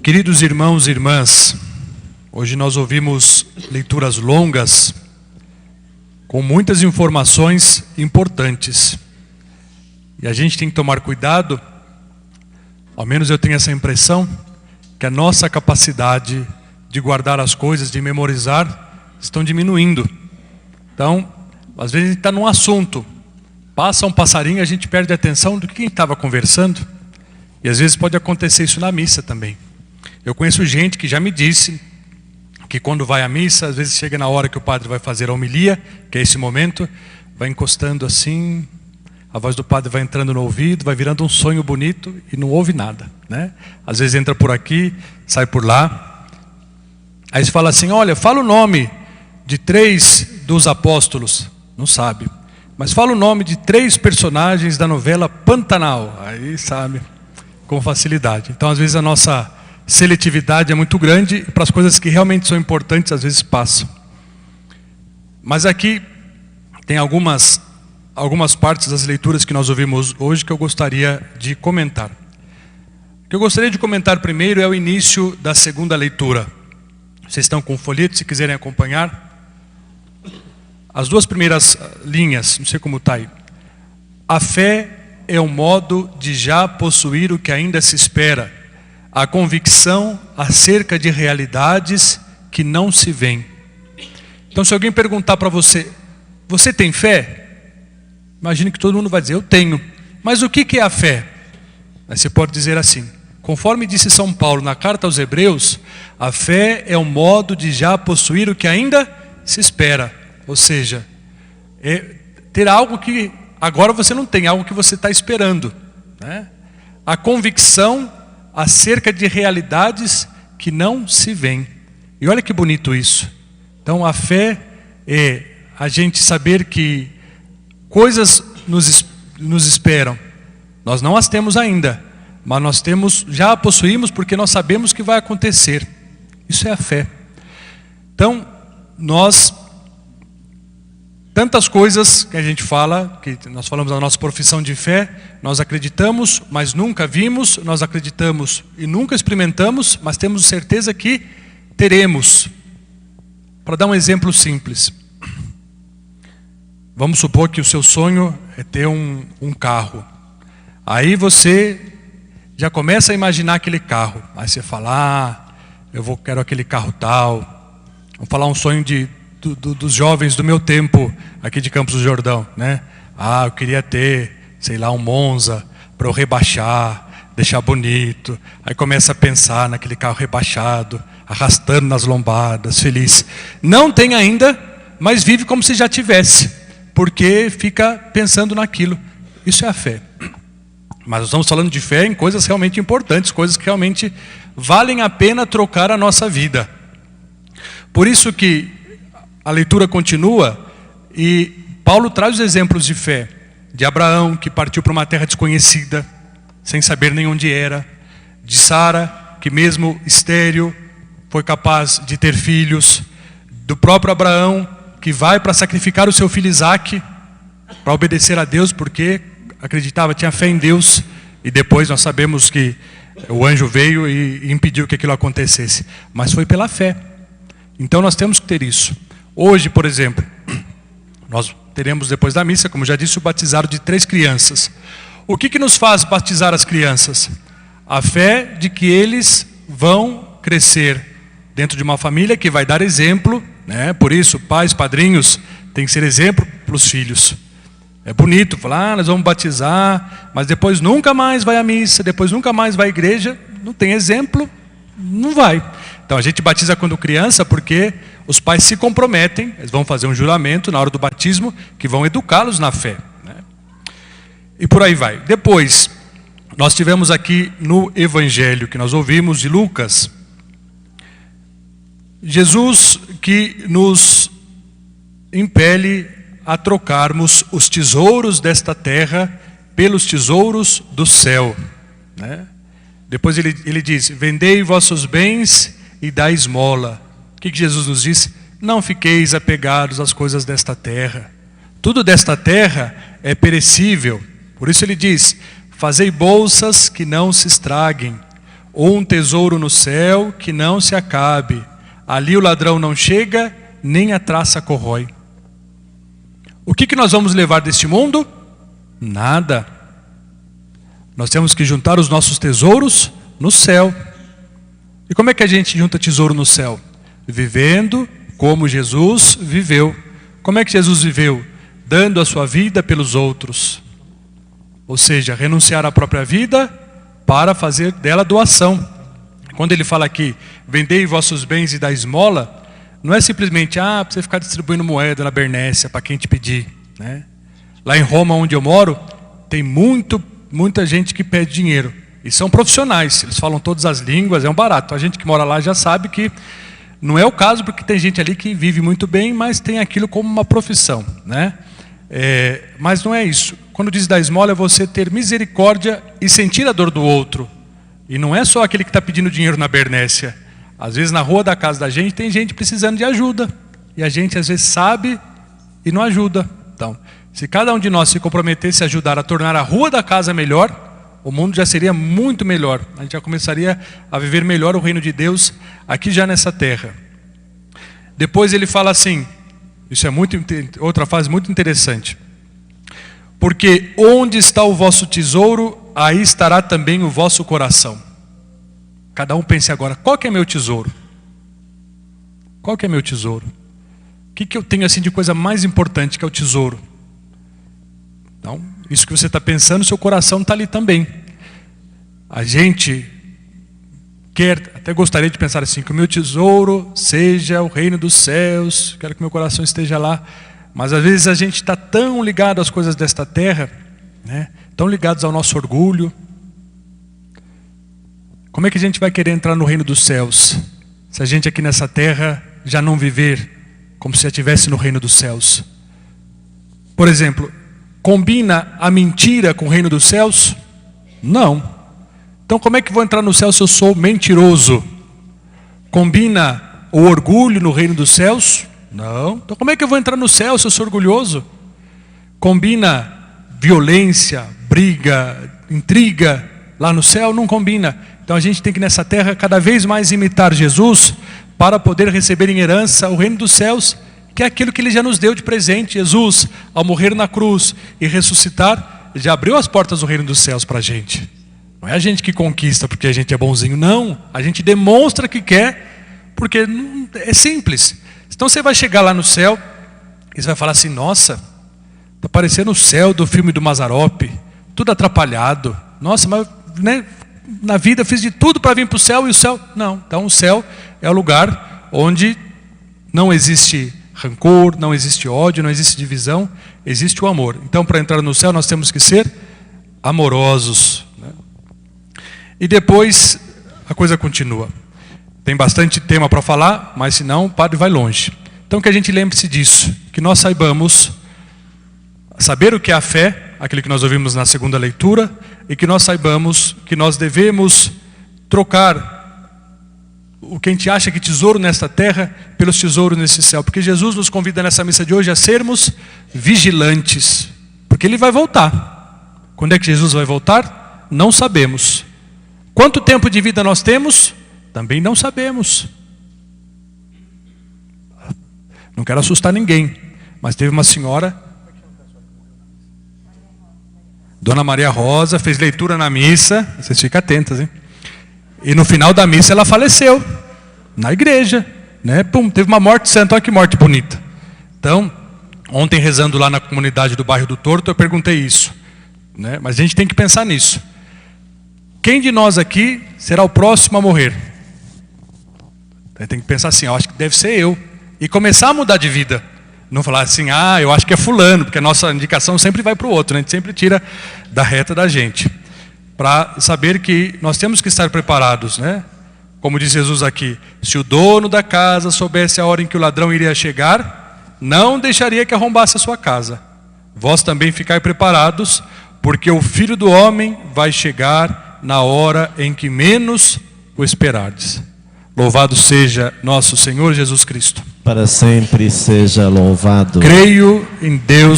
Queridos irmãos e irmãs, hoje nós ouvimos leituras longas, com muitas informações importantes. E a gente tem que tomar cuidado, ao menos eu tenho essa impressão, que a nossa capacidade de guardar as coisas, de memorizar, estão diminuindo. Então, às vezes a gente está num assunto, passa um passarinho, a gente perde a atenção do que quem estava conversando. E às vezes pode acontecer isso na missa também. Eu conheço gente que já me disse que quando vai à missa, às vezes chega na hora que o padre vai fazer a homilia, que é esse momento, vai encostando assim, a voz do padre vai entrando no ouvido, vai virando um sonho bonito e não ouve nada, né? Às vezes entra por aqui, sai por lá. Aí você fala assim, olha, fala o nome de 3 dos apóstolos. Não sabe. Mas fala o nome de 3 personagens da novela Pantanal. Aí sabe, com facilidade. Então às vezes a nossa seletividade é muito grande para as coisas que realmente são importantes, às vezes passam. Mas aqui tem algumas partes das leituras que nós ouvimos hoje que eu gostaria de comentar. O que eu gostaria de comentar primeiro é o início da segunda leitura. Vocês estão com o folheto, se quiserem acompanhar. As 2 primeiras linhas, não sei como está aí. A fé é um modo de já possuir o que ainda se espera. A convicção acerca de realidades que não se veem. Então se alguém perguntar para você, você tem fé? Imagine que todo mundo vai dizer, eu tenho. Mas o que é a fé? Aí você pode dizer assim, conforme disse São Paulo na carta aos Hebreus, a fé é um modo de já possuir o que ainda se espera. Ou seja, é ter algo que agora você não tem, algo que você está esperando, né? A convicção acerca de realidades que não se veem. E olha que bonito isso. Então a fé é a gente saber que coisas nos esperam. Nós não as temos ainda, mas nós temos, já a possuímos porque nós sabemos que vai acontecer. Isso é a fé. Então tantas coisas que a gente fala, que nós falamos da nossa profissão de fé, nós acreditamos, mas nunca vimos, nós acreditamos e nunca experimentamos, mas temos certeza que teremos. Para dar um exemplo simples, vamos supor que o seu sonho é ter um carro. Aí você já começa a imaginar aquele carro. Aí você fala, quero aquele carro tal. Vou falar um sonho dos jovens do meu tempo aqui de Campos do Jordão, né? Eu queria ter, sei lá, um Monza para eu rebaixar, deixar bonito. Aí começa a pensar naquele carro rebaixado, arrastando nas lombadas, feliz. Não tem ainda, mas vive como se já tivesse, porque fica pensando naquilo. Isso é a fé. Mas nós estamos falando de fé em coisas realmente importantes, coisas que realmente valem a pena trocar a nossa vida. Por isso que a leitura continua e Paulo traz os exemplos de fé de Abraão, que partiu para uma terra desconhecida, sem saber nem onde era, de Sara, que mesmo estéril foi capaz de ter filhos, do próprio Abraão, que vai para sacrificar o seu filho Isaque, para obedecer a Deus, porque acreditava, tinha fé em Deus, e depois nós sabemos que o anjo veio e impediu que aquilo acontecesse, mas foi pela fé. Então nós temos que ter isso. Hoje, por exemplo, nós teremos depois da missa, como já disse, o batizado de 3 crianças. O que nos faz batizar as crianças? A fé de que eles vão crescer dentro de uma família que vai dar exemplo, né? Por isso, pais, padrinhos, tem que ser exemplo para os filhos. É bonito falar, nós vamos batizar, mas depois nunca mais vai à missa, depois nunca mais vai à igreja, não tem exemplo, não vai. Então a gente batiza quando criança porque os pais se comprometem, eles vão fazer um juramento na hora do batismo, que vão educá-los na fé, né? E por aí vai. Depois, nós tivemos aqui no Evangelho que nós ouvimos de Lucas, Jesus que nos impele a trocarmos os tesouros desta terra pelos tesouros do céu, né? Depois ele diz, vendei vossos bens e dai esmola. O que Jesus nos diz? Não fiqueis apegados às coisas desta terra. Tudo desta terra é perecível. Por isso ele diz, fazei bolsas que não se estraguem, ou um tesouro no céu que não se acabe. Ali o ladrão não chega, nem a traça corrói. O que nós vamos levar deste mundo? Nada. Nós temos que juntar os nossos tesouros no céu. E como é que a gente junta tesouro no céu? Vivendo como Jesus viveu. Como é que Jesus viveu? Dando a sua vida pelos outros. Ou seja, renunciar à própria vida para fazer dela doação. Quando ele fala aqui, vendei vossos bens e dai esmola, não é simplesmente, para você ficar distribuindo moeda na Bernécia para quem te pedir, né? Lá em Roma, onde eu moro, tem muita gente que pede dinheiro. E são profissionais, eles falam todas as línguas, é um barato. A gente que mora lá já sabe que não é o caso, porque tem gente ali que vive muito bem, mas tem aquilo como uma profissão, né? Mas não é isso. Quando diz dar esmola, é você ter misericórdia e sentir a dor do outro. E não é só aquele que está pedindo dinheiro na Bernécia. Às vezes na rua da casa da gente tem gente precisando de ajuda. E a gente às vezes sabe e não ajuda. Então, se cada um de nós se comprometesse a ajudar a tornar a rua da casa melhor, o mundo já seria muito melhor. A gente já começaria a viver melhor o reino de Deus aqui já nessa terra. Depois ele fala assim, isso é outra frase muito interessante. Porque onde está o vosso tesouro, aí estará também o vosso coração. Cada um pense agora, qual que é meu tesouro? Qual que é meu tesouro? O que eu tenho assim de coisa mais importante que é o tesouro? Então, isso que você está pensando, seu coração está ali também. A gente até gostaria de pensar assim, que o meu tesouro seja o reino dos céus, quero que meu coração esteja lá. Mas às vezes a gente está tão ligado às coisas desta terra, né? Tão ligados ao nosso orgulho. Como é que a gente vai querer entrar no reino dos céus, se a gente aqui nessa terra já não viver como se já estivesse no reino dos céus? Por exemplo, combina a mentira com o reino dos céus? Não. Então como é que vou entrar no céu se eu sou mentiroso? Combina o orgulho no reino dos céus? Não. Então como é que eu vou entrar no céu se eu sou orgulhoso? Combina violência, briga, intriga lá no céu? Não combina. Então a gente tem que nessa terra cada vez mais imitar Jesus para poder receber em herança o reino dos céus, que é aquilo que ele já nos deu de presente. Jesus, ao morrer na cruz e ressuscitar, já abriu as portas do reino dos céus para a gente. Não é a gente que conquista porque a gente é bonzinho, não. A gente demonstra que quer, porque é simples. Então você vai chegar lá no céu e você vai falar assim, nossa, está parecendo o céu do filme do Mazzaropi, tudo atrapalhado. Nossa, mas né, na vida eu fiz de tudo para vir para o céu e o céu... Não, então o céu é o lugar onde não existe rancor, não existe ódio, não existe divisão, existe o amor. Então para entrar no céu nós temos que ser amorosos, né? E depois a coisa continua. Tem bastante tema para falar, mas senão o padre vai longe. Então que a gente lembre-se disso, que nós saibamos saber o que é a fé, aquilo que nós ouvimos na segunda leitura, e que nós saibamos que nós devemos trocar o que a gente acha que tesouro nesta terra pelos tesouros nesse céu. Porque Jesus nos convida nessa missa de hoje a sermos vigilantes, porque Ele vai voltar. Quando é que Jesus vai voltar? Não sabemos. Quanto tempo de vida nós temos? Também não sabemos. Não quero assustar ninguém, mas teve uma senhora, Dona Maria Rosa, fez leitura na missa, vocês ficam atentas, hein? E no final da missa ela faleceu, na igreja, né? Pum, teve uma morte santa, olha que morte bonita. Então, ontem rezando lá na comunidade do bairro do Torto, eu perguntei isso, né? Mas a gente tem que pensar nisso. Quem de nós aqui será o próximo a morrer? Tem que pensar assim, eu acho que deve ser eu. E começar a mudar de vida. Não falar assim, eu acho que é fulano, porque a nossa indicação sempre vai para o outro, né? A gente sempre tira da reta da gente. Para saber que nós temos que estar preparados, né? Como diz Jesus aqui, se o dono da casa soubesse a hora em que o ladrão iria chegar, não deixaria que arrombasse a sua casa. Vós também ficai preparados, porque o Filho do Homem vai chegar na hora em que menos o esperardes. Louvado seja nosso Senhor Jesus Cristo. Para sempre seja louvado. Creio em Deus